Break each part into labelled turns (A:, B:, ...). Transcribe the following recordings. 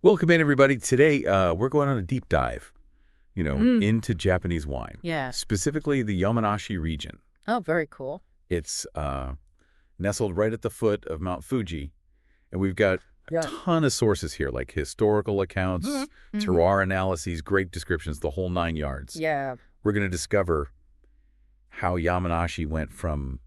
A: Welcome in, everybody. Today, we're going on a deep dive,
B: Mm.
A: into Japanese wine,
B: Yeah.
A: specifically the Yamanashi region.
B: Oh, very cool.
A: It's nestled right at the foot of Mount Fuji, and we've got a
B: Yeah.
A: ton of sources here, like historical accounts, terroir analyses, grape descriptions, the whole 9 yards.
B: Yeah.
A: We're going to discover how Yamanashi went from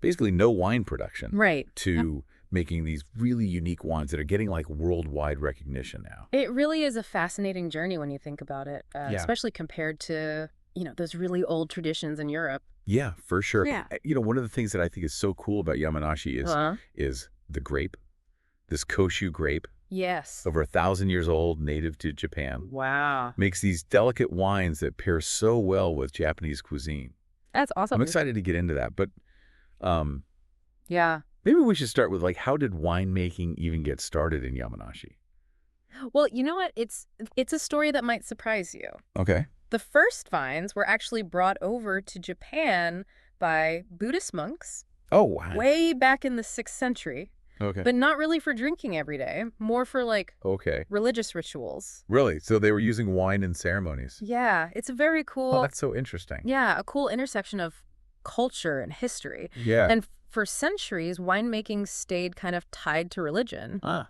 A: basically no wine production
B: Right.
A: to making these really unique wines that are getting like worldwide recognition now.
B: It really is a fascinating journey when you think about it,
A: Yeah.
B: especially compared to, those really old traditions in Europe.
A: Yeah, for sure.
B: Yeah.
A: One of the things that I think is so cool about Yamanashi is the grape, this Koshu grape,
B: Yes.
A: over 1,000 years old, native to Japan,
B: Wow.
A: makes these delicate wines that pair so well with Japanese cuisine.
B: That's awesome.
A: I'm excited to get into that, but
B: Yeah.
A: maybe we should start with like, how did winemaking even get started in Yamanashi?
B: Well, you know what? It's a story that might surprise you.
A: Okay.
B: The first vines were actually brought over to Japan by Buddhist monks
A: Oh, wow.
B: way back in the 6th century,
A: Okay.
B: but not really for drinking every day, more for
A: Okay.
B: religious rituals.
A: Really? So they were using wine in ceremonies?
B: Yeah, it's a very cool,
A: Oh, that's so interesting.
B: a cool intersection of culture and history.
A: Yeah.
B: And for centuries, winemaking stayed kind of tied to religion.
A: Ah.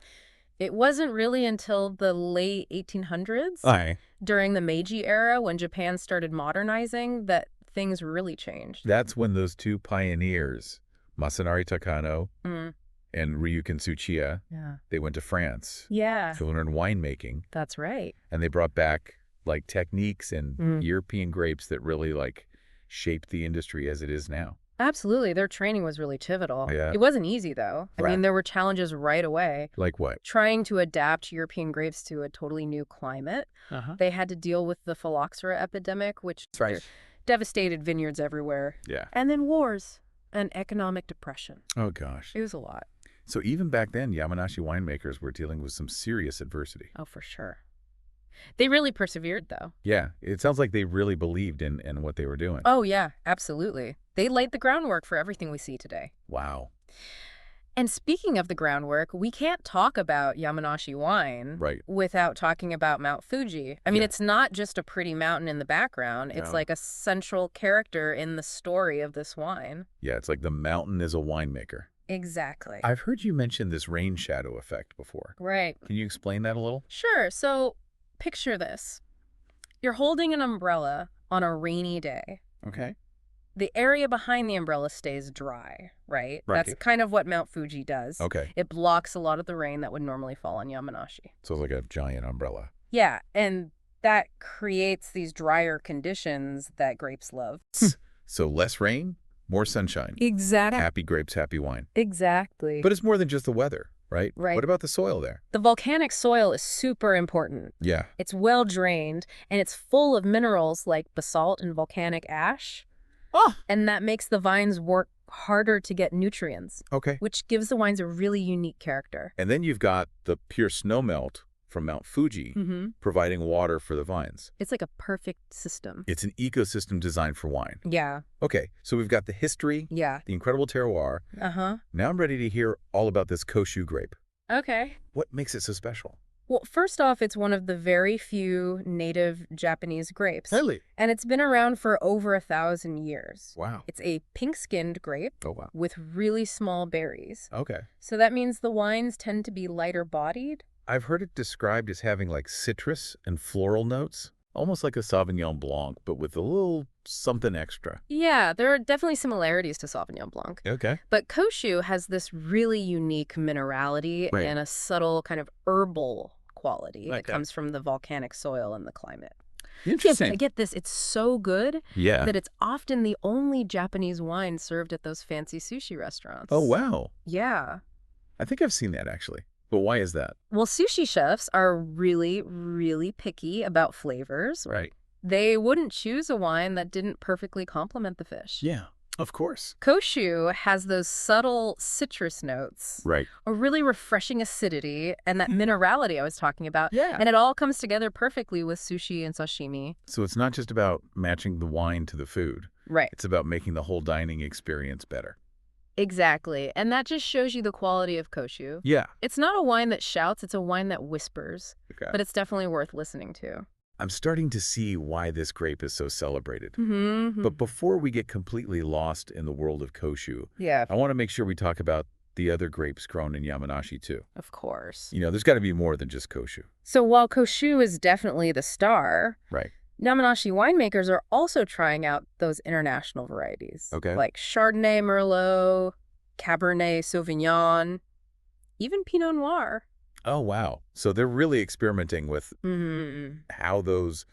B: It wasn't really until the late 1800s,
A: Aye.
B: during the Meiji era, when Japan started modernizing, that things really changed.
A: That's when those two pioneers, Masanari Takano
B: Mm,
A: and Ryukin Tsuchiya,
B: yeah.
A: they went to France
B: Yeah,
A: to learn winemaking,
B: that's right.
A: and they brought back like techniques and
B: Mm.
A: European grapes that really like shaped the industry as it is now.
B: Absolutely. Their training was really pivotal.
A: Yeah.
B: It wasn't easy, though. I
A: Right.
B: mean, there were challenges right away.
A: Like what?
B: Trying to adapt European grapes to a totally new climate.
A: Uh-huh.
B: They had to deal with the phylloxera epidemic, which
A: That's right.
B: devastated vineyards everywhere.
A: Yeah.
B: And then wars and economic depression.
A: Oh, gosh.
B: It was a lot.
A: So even back then, Yamanashi winemakers were dealing with some serious adversity.
B: Oh, for sure. They really persevered, though.
A: Yeah. It sounds like they really believed in what they were doing.
B: Oh, yeah, absolutely. They laid the groundwork for everything we see today.
A: Wow.
B: And speaking of the groundwork, we can't talk about Yamanashi wine
A: Right.
B: without talking about Mount Fuji. I mean,
A: Yeah.
B: it's not just a pretty mountain in the background. It's
A: No.
B: like a central character in the story of this wine.
A: Yeah, it's like the mountain is a winemaker.
B: Exactly.
A: I've heard you mention this rain shadow effect before.
B: Right.
A: Can you explain that a little?
B: Sure. So picture this. You're holding an umbrella on a rainy day.
A: Okay.
B: The area behind the umbrella stays dry, right?
A: Right.
B: That's kind of what Mount Fuji does.
A: Okay.
B: It blocks a lot of the rain that would normally fall on Yamanashi.
A: So it's like a giant umbrella.
B: Yeah, and that creates these drier conditions that grapes love.
A: So less rain, more sunshine.
B: Exactly.
A: Happy grapes, happy wine.
B: Exactly.
A: But it's more than just the weather, right?
B: Right.
A: What about the soil there?
B: The volcanic soil is super important.
A: Yeah.
B: It's well drained, and it's full of minerals like basalt and volcanic ash.
A: Oh.
B: And that makes the vines work harder to get nutrients,
A: Okay.
B: which gives the wines a really unique character.
A: And then you've got the pure snowmelt from Mount Fuji
B: Mm-hmm.
A: providing water for the vines.
B: It's like a perfect system.
A: It's an ecosystem designed for wine.
B: Yeah.
A: Okay, so we've got the history,
B: Yeah.
A: the incredible terroir.
B: Uh-huh.
A: Now I'm ready to hear all about this Koshu grape.
B: Okay.
A: What makes it so special?
B: Well, first off, it's one of the very few native Japanese grapes.
A: Really?
B: And it's been around for over 1,000 years.
A: Wow.
B: It's a pink-skinned grape
A: Oh, wow.
B: with really small berries.
A: Okay.
B: So that means the wines tend to be lighter-bodied.
A: I've heard it described as having like citrus and floral notes, almost like a Sauvignon Blanc, but with a little something extra.
B: Yeah, there are definitely similarities to Sauvignon Blanc.
A: Okay.
B: But Koshu has this really unique minerality
A: Right.
B: and a subtle kind of herbal quality
A: Like
B: that
A: that.
B: comes from the volcanic soil and the climate.
A: Interesting.
B: Get this, it's so good
A: Yeah.
B: that it's often the only Japanese wine served at those fancy sushi restaurants.
A: Oh, wow.
B: Yeah.
A: I think I've seen that actually. But why is that?
B: Well, sushi chefs are really, really picky about flavors.
A: Right.
B: They wouldn't choose a wine that didn't perfectly complement the fish.
A: Yeah, of course.
B: Koshu has those subtle citrus notes,
A: Right.
B: a really refreshing acidity, and that minerality I was talking about.
A: Yeah.
B: And it all comes together perfectly with sushi and sashimi.
A: So it's not just about matching the wine to the food.
B: Right.
A: It's about making the whole dining experience better.
B: Exactly. And that just shows you the quality of Koshu.
A: Yeah.
B: It's not a wine that shouts, it's a wine that whispers,
A: Okay.
B: but it's definitely worth listening to.
A: I'm starting to see why this grape is so celebrated.
B: Mm-hmm.
A: But before we get completely lost in the world of Koshu,
B: Yeah,
A: I want to make sure we talk about the other grapes grown in Yamanashi too.
B: of course.
A: You know, there's got to be more than just Koshu.
B: So while Koshu is definitely the star,
A: Right.
B: Yamanashi winemakers are also trying out those international varieties.
A: Okay.
B: Like Chardonnay, Merlot, Cabernet Sauvignon, even Pinot Noir.
A: Oh, wow. So they're really experimenting with how those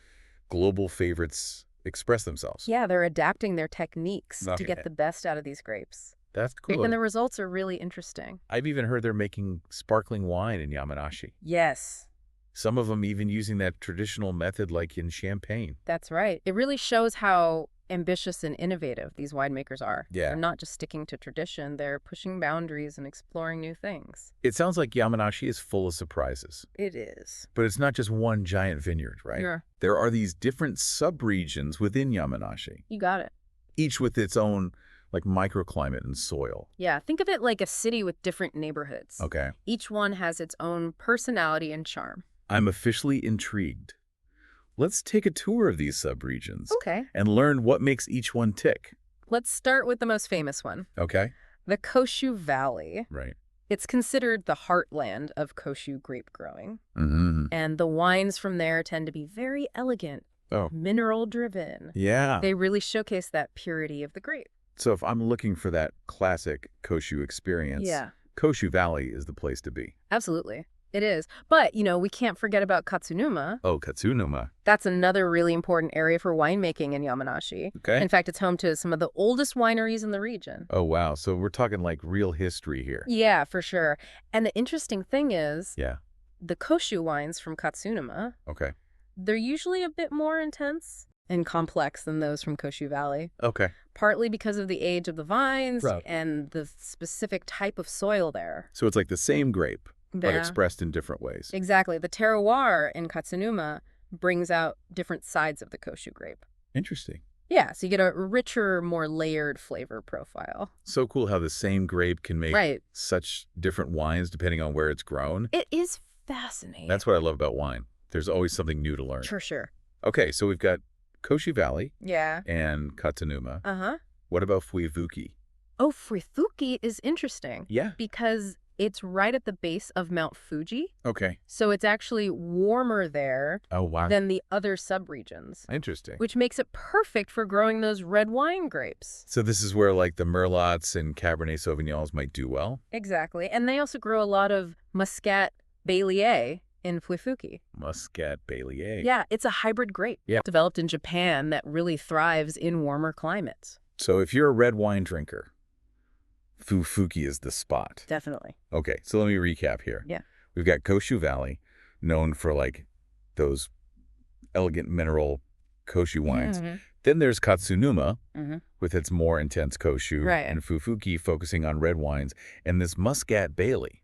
A: global favorites express themselves.
B: Yeah, they're adapting their techniques to
A: Okay.
B: get the best out of these grapes.
A: That's cool.
B: And the results are really interesting.
A: I've even heard they're making sparkling wine in Yamanashi.
B: Yes,
A: Some of them even using that traditional method like in Champagne.
B: that's right. It really shows how ambitious and innovative these winemakers are.
A: Yeah.
B: They're not just sticking to tradition, they're pushing boundaries and exploring new things.
A: It sounds like Yamanashi is full of surprises.
B: It is.
A: But it's not just one giant vineyard, right?
B: Yeah.
A: There are these different subregions within Yamanashi,
B: You got it.
A: each with its own like microclimate and soil.
B: Yeah, think of it like a city with different neighborhoods.
A: Okay.
B: Each one has its own personality and charm.
A: I'm officially intrigued. Let's take a tour of these subregions
B: Okay.
A: and learn what makes each one tick.
B: Let's start with the most famous one,
A: Okay?
B: the Koshu Valley.
A: Right.
B: It's considered the heartland of Koshu grape growing.
A: Mm-hmm.
B: And the wines from there tend to be very elegant,
A: Oh.
B: mineral-driven.
A: Yeah.
B: They really showcase that purity of the grape.
A: So if I'm looking for that classic Koshu experience,
B: Yeah,
A: Koshu Valley is the place to be.
B: absolutely. It is. But, we can't forget about Katsunuma.
A: Oh, Katsunuma.
B: That's another really important area for winemaking in Yamanashi.
A: Okay.
B: In fact, it's home to some of the oldest wineries in the region.
A: Oh, wow. So we're talking like real history here.
B: Yeah, for sure. And the interesting thing is,
A: Yeah.
B: the Koshu wines from Katsunuma,
A: Okay.
B: they're usually a bit more intense and complex than those from Koshu Valley,
A: Okay.
B: partly because of the age of the vines
A: Right.
B: and the specific type of soil there.
A: So it's like the same grape, but
B: Yeah.
A: expressed in different ways.
B: Exactly. The terroir in Katsunuma brings out different sides of the Koshu grape.
A: Interesting.
B: Yeah, so you get a richer, more layered flavor profile.
A: So cool how the same grape can make
B: Right.
A: such different wines depending on where it's grown.
B: It is fascinating.
A: That's what I love about wine. There's always something new to learn.
B: For sure.
A: Okay, so we've got Koshu Valley
B: Yeah.
A: and Katsunuma.
B: Uh-huh.
A: What about Fuivuki?
B: Oh, Fuivuki is interesting
A: Yeah.
B: because it's right at the base of Mount Fuji.
A: Okay.
B: So it's actually warmer there
A: Oh, wow.
B: than the other subregions,
A: Interesting.
B: which makes it perfect for growing those red wine grapes.
A: So this is where like the Merlots and Cabernet Sauvignons might do well?
B: Exactly. And they also grow a lot of Muscat Baillier in Fuivuki.
A: Muscat Baillier.
B: Yeah, it's a hybrid grape developed in Japan that really thrives in warmer climates.
A: So if you're a red wine drinker, Fuivuki is the spot.
B: Definitely.
A: Okay, so let me recap here.
B: Yeah.
A: We've got Koshu Valley, known for like those elegant mineral Koshu wines.
B: Mm-hmm.
A: Then there's Katsunuma
B: Mm-hmm.
A: with its more intense Koshu,
B: Right.
A: and Fuivuki focusing on red wines, and this Muscat Bailey.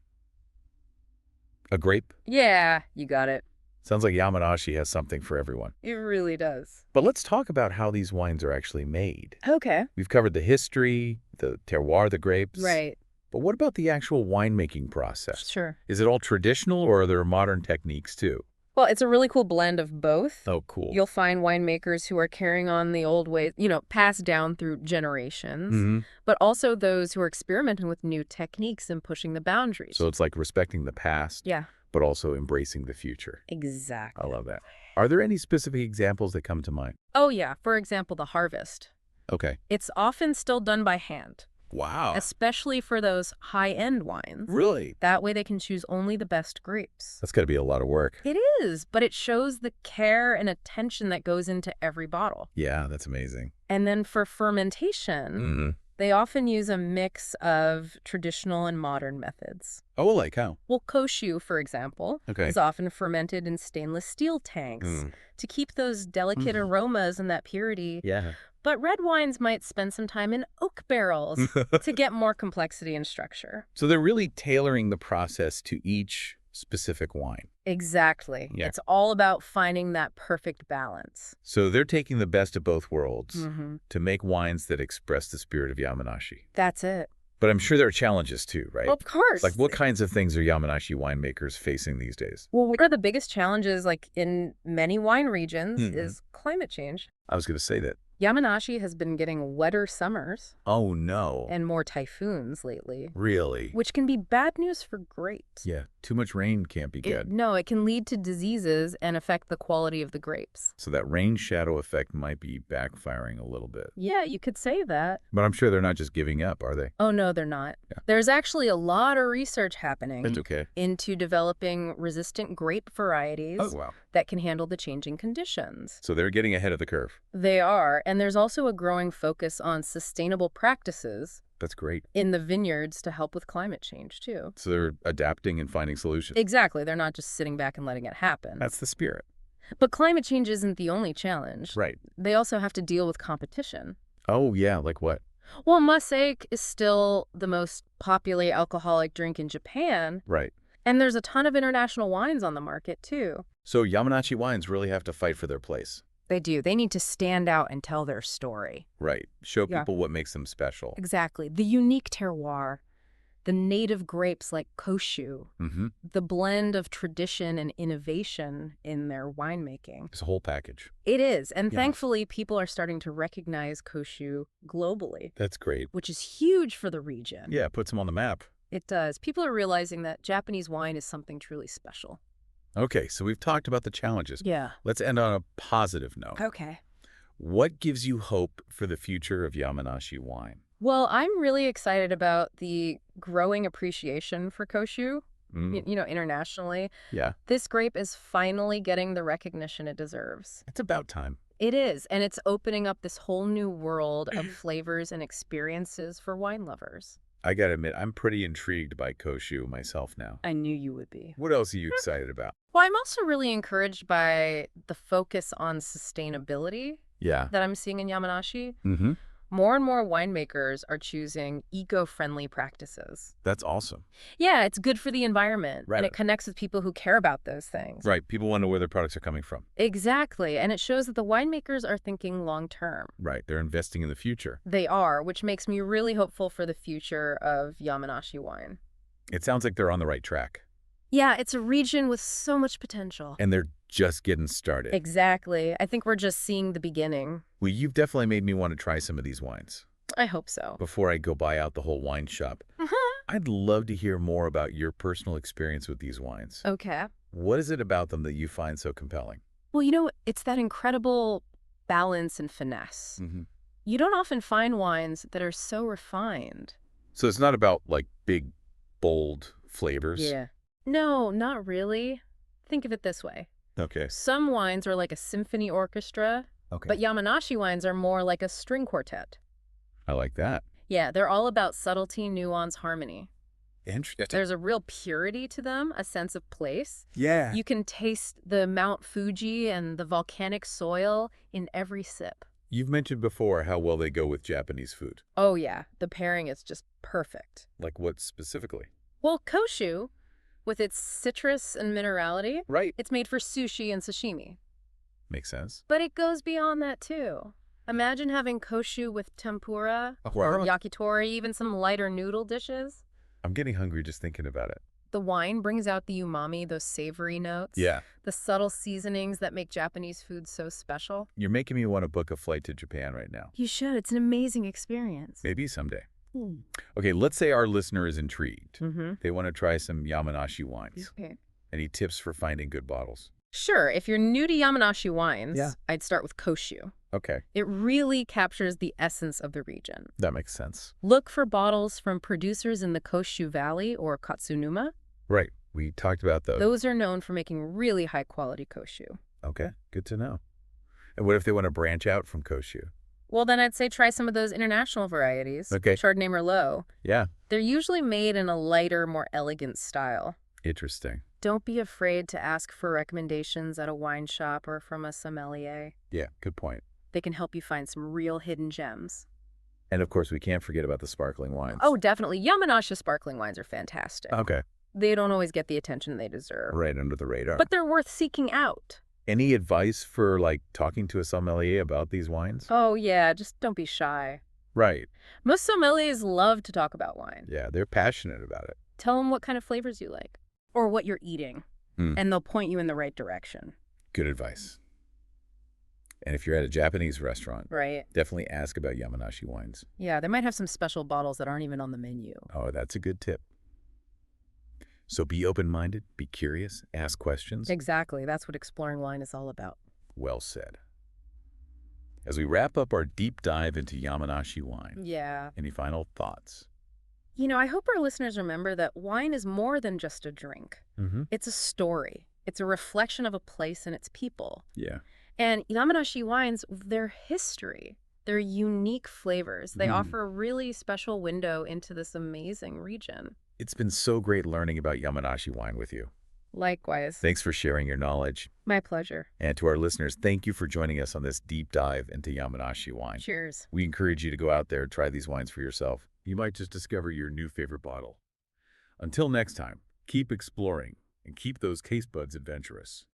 A: A grape?
B: Yeah, you got it.
A: Sounds like Yamanashi has something for everyone.
B: It really does.
A: But let's talk about how these wines are actually made.
B: Okay.
A: We've covered the history, the terroir, the grapes.
B: Right.
A: But what about the actual winemaking process?
B: Sure.
A: Is it all traditional or are there modern techniques too?
B: Well, it's a really cool blend of both.
A: Oh, cool.
B: You'll find winemakers who are carrying on the old ways, passed down through generations,
A: Mm-hmm.
B: but also those who are experimenting with new techniques and pushing the boundaries.
A: So it's like respecting the past,
B: Yeah,
A: but also embracing the future.
B: exactly.
A: I love that. Are there any specific examples that come to mind?
B: Oh, yeah. For example, the harvest.
A: Okay.
B: It's often still done by hand,
A: Wow.
B: especially for those high-end wines.
A: Really?
B: That way they can choose only the best grapes.
A: That's got to be a lot of work.
B: It is, but it shows the care and attention that goes into every bottle.
A: Yeah, that's amazing.
B: And then for fermentation,
A: Mm-hmm.
B: they often use a mix of traditional and modern methods.
A: Oh, like how?
B: Well, Koshu, for example,
A: Okay.
B: is often fermented in stainless steel tanks
A: Mm.
B: to keep those delicate aromas and that purity.
A: Yeah.
B: But red wines might spend some time in oak barrels to get more complexity and structure.
A: So they're really tailoring the process to each specific wine.
B: Exactly.
A: Yeah.
B: It's all about finding that perfect balance.
A: So they're taking the best of both worlds
B: Mm-hmm.
A: to make wines that express the spirit of Yamanashi.
B: That's it.
A: But I'm sure there are challenges too, right?
B: Of course.
A: Like what kinds of things are Yamanashi winemakers facing these days?
B: Well, one of the biggest challenges, like in many wine regions, is climate change.
A: I was going to say that.
B: Yamanashi has been getting wetter summers
A: Oh, no.
B: and more typhoons lately,
A: Really?
B: which can be bad news for grapes.
A: Yeah, too much rain can't be good.
B: No, it can lead to diseases and affect the quality of the grapes.
A: So that rain shadow effect might be backfiring a little bit.
B: Yeah, you could say that.
A: But I'm sure they're not just giving up, are they?
B: Oh, no, they're not.
A: Yeah.
B: There's actually a lot of research happening
A: It's okay.
B: into developing resistant grape varieties
A: Oh, wow.
B: that can handle the changing conditions.
A: So they're getting ahead of the curve.
B: They are, and there's also a growing focus on sustainable practices
A: That's great.
B: in the vineyards to help with climate change, too.
A: So they're adapting and finding solutions.
B: Exactly. They're not just sitting back and letting it happen.
A: That's the spirit.
B: But climate change isn't the only challenge.
A: Right.
B: They also have to deal with competition.
A: Oh, yeah, like what?
B: Well, Mosaic is still the most popular alcoholic drink in Japan,
A: Right.
B: and there's a ton of international wines on the market, too.
A: So Yamanashi wines really have to fight for their place.
B: They do. They need to stand out and tell their story.
A: Right. Show
B: Yeah.
A: people what makes them special.
B: Exactly. The unique terroir, the native grapes like Koshu,
A: Mm-hmm.
B: the blend of tradition and innovation in their winemaking.
A: It's a whole package.
B: It is. And
A: Yeah.
B: thankfully, people are starting to recognize Koshu globally,
A: That's great.
B: which is huge for the region.
A: Yeah, it puts them on the map.
B: It does. People are realizing that Japanese wine is something truly special.
A: Okay, so we've talked about the challenges.
B: Yeah.
A: Let's end on a positive note.
B: Okay.
A: What gives you hope for the future of Yamanashi wine?
B: Well, I'm really excited about the growing appreciation for Koshu,
A: Mm,
B: internationally.
A: yeah,
B: This grape is finally getting the recognition it deserves.
A: it's about time.
B: It is, and it's opening up this whole new world of flavors and experiences for wine lovers.
A: I gotta admit, I'm pretty intrigued by Koshu myself now.
B: I knew you would be.
A: What else are you excited about?
B: Well, I'm also really encouraged by the focus on sustainability
A: Yeah.
B: that I'm seeing in Yamanashi.
A: Mm-hmm.
B: More and more winemakers are choosing eco-friendly practices.
A: That's awesome.
B: Yeah, it's good for the environment,
A: Right.
B: and it connects with people who care about those things.
A: Right. People want to know where their products are coming from.
B: Exactly, and it shows that the winemakers are thinking long-term.
A: Right. They're investing in the future.
B: They are, which makes me really hopeful for the future of Yamanashi wine.
A: It sounds like they're on the right track.
B: Yeah, it's a region with so much potential.
A: And they're just getting started.
B: Exactly. I think we're just seeing the beginning.
A: Well, you've definitely made me want to try some of these wines
B: I hope so.
A: before I go buy out the whole wine shop. I'd love to hear more about your personal experience with these wines.
B: Okay.
A: What is it about them that you find so compelling?
B: Well, it's that incredible balance and finesse.
A: Mm-hmm.
B: You don't often find wines that are so refined.
A: So it's not about like big, bold flavors?
B: No, not really. Think of it this way.
A: Okay.
B: Some wines are like a symphony orchestra,
A: Okay.
B: but Yamanashi wines are more like a string quartet.
A: I like that.
B: Yeah, they're all about subtlety, nuance, harmony.
A: Interesting.
B: There's a real purity to them, a sense of place.
A: Yeah.
B: You can taste the Mount Fuji and the volcanic soil in every sip.
A: You've mentioned before how well they go with Japanese food.
B: Oh yeah, the pairing is just perfect.
A: Like what specifically?
B: Well, Koshu, with its citrus and minerality,
A: Right.
B: it's made for sushi and sashimi.
A: Makes sense.
B: But it goes beyond that too. Imagine having Koshu with tempura or
A: Wow.
B: yakitori, even some lighter noodle dishes.
A: I'm getting hungry just thinking about it.
B: The wine brings out the umami, those savory notes.
A: Yeah.
B: The subtle seasonings that make Japanese food so special.
A: You're making me want to book a flight to Japan right now.
B: You should. It's an amazing experience.
A: Maybe someday. Okay, let's say our listener is intrigued.
B: Mm-hmm.
A: They want to try some Yamanashi wines.
B: Okay.
A: Any tips for finding good bottles?
B: Sure. If you're new to Yamanashi wines,
A: Yeah.
B: I'd start with Koshu.
A: Okay,
B: It really captures the essence of the region.
A: that makes sense.
B: Look for bottles from producers in the Koshu Valley or Katsunuma.
A: Right, we talked about those.
B: Those are known for making really high-quality Koshu.
A: Okay, good to know. And what if they want to branch out from Koshu?
B: Well, then I'd say try some of those international varieties.
A: Okay.
B: Chardonnay Merlot.
A: Yeah,
B: They're usually made in a lighter, more elegant style.
A: interesting.
B: Don't be afraid to ask for recommendations at a wine shop or from a sommelier.
A: Yeah, good point.
B: They can help you find some real hidden gems.
A: And of course, we can't forget about the sparkling wines.
B: Oh, definitely. Yamanashi sparkling wines are fantastic.
A: Okay.
B: They don't always get the attention they deserve.
A: Right under the radar.
B: But they're worth seeking out.
A: Any advice for like talking to a sommelier about these wines?
B: Oh, yeah, just don't be shy.
A: Right.
B: Most sommeliers love to talk about wine.
A: Yeah, they're passionate about it.
B: Tell them what kind of flavors you like or what you're eating,
A: Hmm.
B: and they'll point you in the right direction.
A: Good advice. And if you're at a Japanese restaurant,
B: Right.
A: definitely ask about Yamanashi wines.
B: Yeah, they might have some special bottles that aren't even on the menu.
A: Oh, that's a good tip. So be open-minded, be curious, ask questions.
B: Exactly. That's what exploring wine is all about.
A: Well said. As we wrap up our deep dive into Yamanashi wine,
B: Yeah.
A: any final thoughts?
B: I hope our listeners remember that wine is more than just a drink.
A: Mm-hmm.
B: It's a story. It's a reflection of a place and its people.
A: Yeah.
B: And Yamanashi wines, their history, their unique flavors, they offer a really special window into this amazing region.
A: It's been so great learning about Yamanashi wine with you.
B: Likewise.
A: Thanks for sharing your knowledge.
B: My pleasure.
A: And to our listeners, thank you for joining us on this deep dive into Yamanashi wine.
B: Cheers.
A: We encourage you to go out there and try these wines for yourself. You might just discover your new favorite bottle. Until next time, keep exploring and keep those taste buds adventurous.